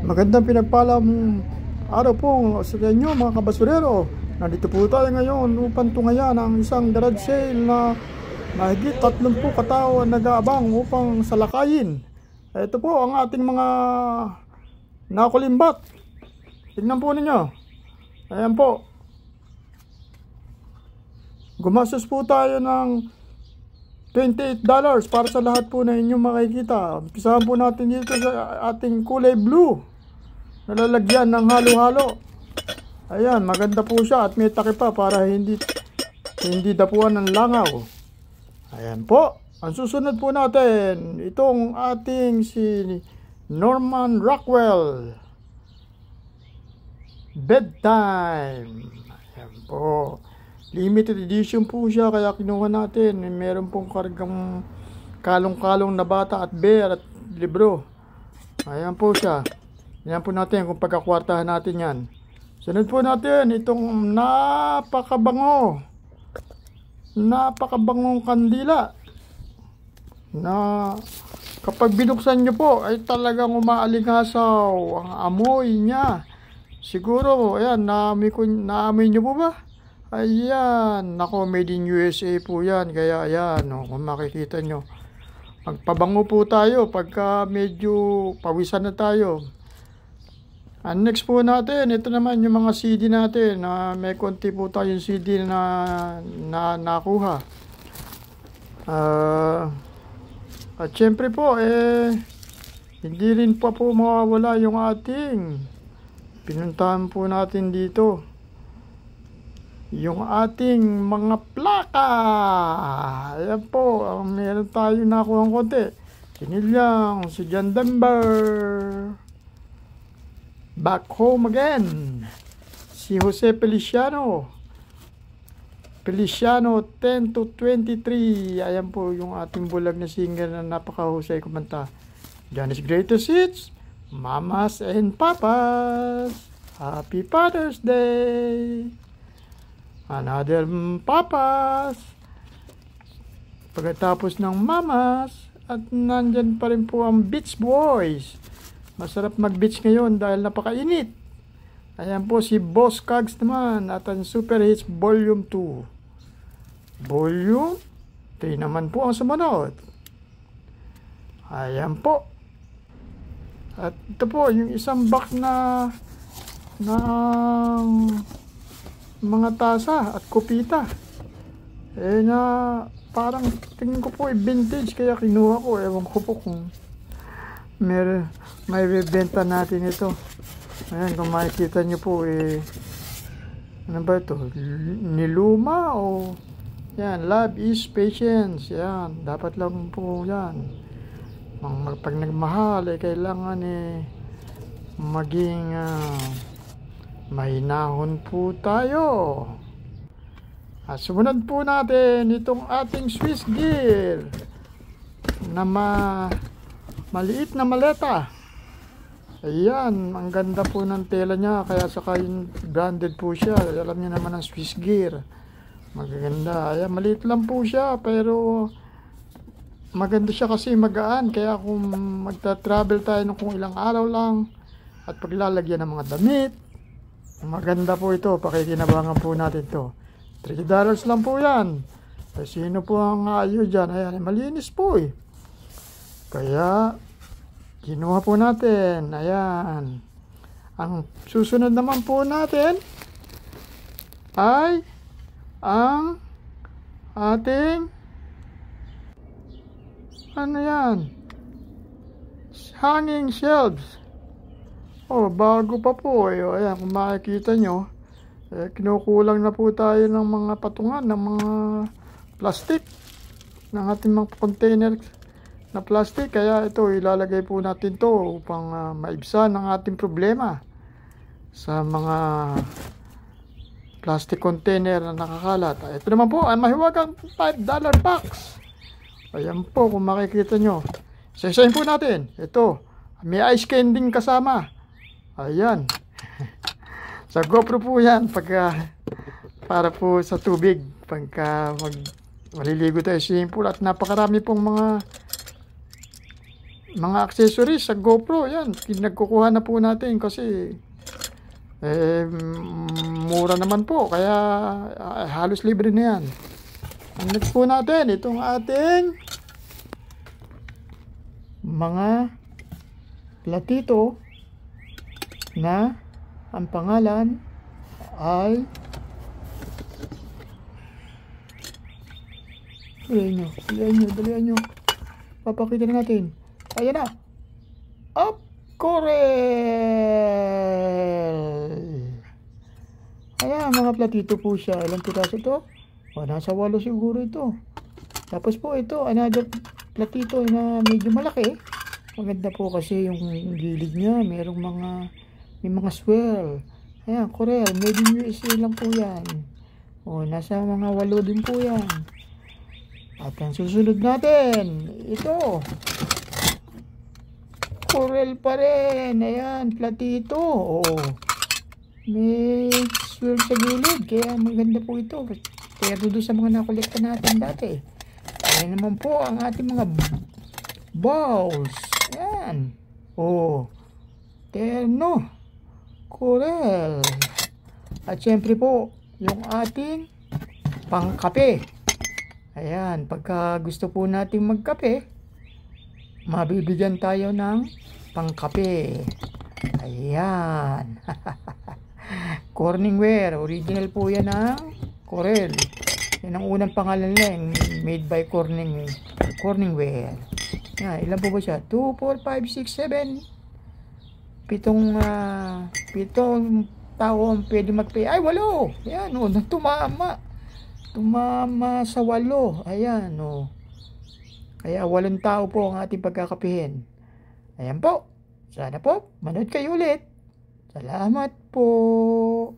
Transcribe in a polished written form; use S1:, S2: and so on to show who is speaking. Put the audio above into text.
S1: Magandang pinagpalang araw po sa inyo mga kabasurero. Nandito po tayo ngayon upang tungayan ang isang garage sale na mahigit 30 katao ang nag-aabang upang salakayin. Ito po ang ating mga nakulimbat. Tignan po ninyo. Ayan po. Gumastos po tayo ng $28 para sa lahat po na inyong makikita. Umpisahan po natin dito sa ating kulay blue. Nalalagyan ng halo-halo. Ayan, maganda po siya at may takip pa para hindi dapuan ng langaw. Ayan po. Ang susunod po natin, itong ating si Norman Rockwell. Bedtime. Ayan po. Limited edition po siya kaya kinuha natin. Meron pong kargang kalong-kalong na bata at bear at libro. Ayan po siya. Ayan po natin kung pagkakwartahan natin yan. Sunod po natin itong napakabangong kandila na kapag binuksan nyo po ay talagang umaalingasaw ang amoy niya. Siguro, ayan, naamoy nyo po ba? Ayan, nako, made in USA po yan. Kaya ayan, kung makikita nyo, magpabango po tayo pagka medyo pawisan na tayo. And next po natin, ito naman yung mga CD natin. May konti po tayong CD na nakuha. At syempre po, hindi rin pa po mawawala yung ating pinuntahan po natin dito. Yung ating mga plaka. Ayan po, meron tayo nakuha ng konti. Sinilyang, si John Denver. Back Home Again. Si Jose Feliciano 10 to 23. Ayan po yung ating bulag na singer na napakahusay kumanta. Johnny's Greatest Hits, Mamas and Papas, Happy Father's Day, Another Papas. Pagkatapos ng Mamas, at nandyan pa rin po ang Beach Boys. Masarap mag-beach ngayon dahil napakainit. Ayan po si Boss Cogs naman at ang Super Hits Volume 2. Volume 3 naman po ang sumunod. Ayan po. At ito po yung isang box na mga tasa at kupita. Na parang tingin ko po vintage kaya kinuha ko. Ewan ko po kung may bebenta natin ito. Ayan, kung makikita nyo po ano ba ito? Niluma o yan, love is patience. Yan, dapat lang po yan. Pag nagmahal kailangan maging mahinahon po tayo. At sumunod po natin itong ating Swiss gear na maliit na maleta. Ayan, ang ganda po ng tela niya kaya saka yung branded po siya. Alam niyo naman ang Swiss gear. Magaganda. Ayan, maliit lang po siya pero maganda siya kasi magaan. Kaya kung magta-travel tayo kung ilang araw lang at paglalagyan ng mga damit, maganda po ito. Pakikinabangan po natin to. $3 lang po yan. Sino po ang ayaw dyan? Ayan, malinis po Kaya kinuha po natin. Ayan. Ang susunod naman po natin ay ang ating hanging shelves. Bago pa po. Ayan, kung makikita nyo, kinukulang na po tayo ng mga patungan, ng mga plastic, ng ating mga container na plastic. Kaya ito, ilalagay po natin to upang maibsan ang ating problema sa mga plastic container na nakakalat. Ito naman po ay mahiwagang $5 box. Ayan po, kung makikita nyo. Isa-isahin po natin. Ito, may ice candy kasama. Ayan. Sa GoPro po yan para po sa tubig pagka maliligo tayo sa swimming pool. At napakarami pong mga mga accessories sa GoPro, yan, pinagkukuha na po natin kasi mura naman po, kaya halos libre na yan. Ang next po natin, itong ating mga platito na ang pangalan ay dalihan nyo. Papakita na natin. Ayan na. Up Corel. Ayan, mga platito po siya. Ilang piraso to? O, nasa 8 siguro ito. Tapos po ito, another platito na medyo malaki. Maganda po kasi yung gilid niya. May mga swirl. Ayan, Corel. Made in USA lang po yan. O, nasa mga 8 din po yan. At ang susunod natin, ito. Corel pa rin. Ayan, platito. O, may swirl sa gilid. Kaya maganda po ito. Pero doon sa mga nakolekta natin dati. Ayan naman po ang ating mga balls. Ayan. O, terno. Corel. At syempre po, yung ating pangkape. Ayan, pagka gusto po nating magkape, mabibigyan tayo ng pangkape. Ayan. Corningware. Original po yan ng Corel. Yan ang unang pangalan lang. Made by Corningware. Yan, ilan po ba siya? 2, 4, 5, 6, 7. Pitong tao ang pwede mag-pay. Ay, 8. Yan, o, tumama sa 8. Ayan, o. Kaya 8 tao po ang ating pagkakapihin. Ayan po. Sana po, manood kayo ulit. Salamat po.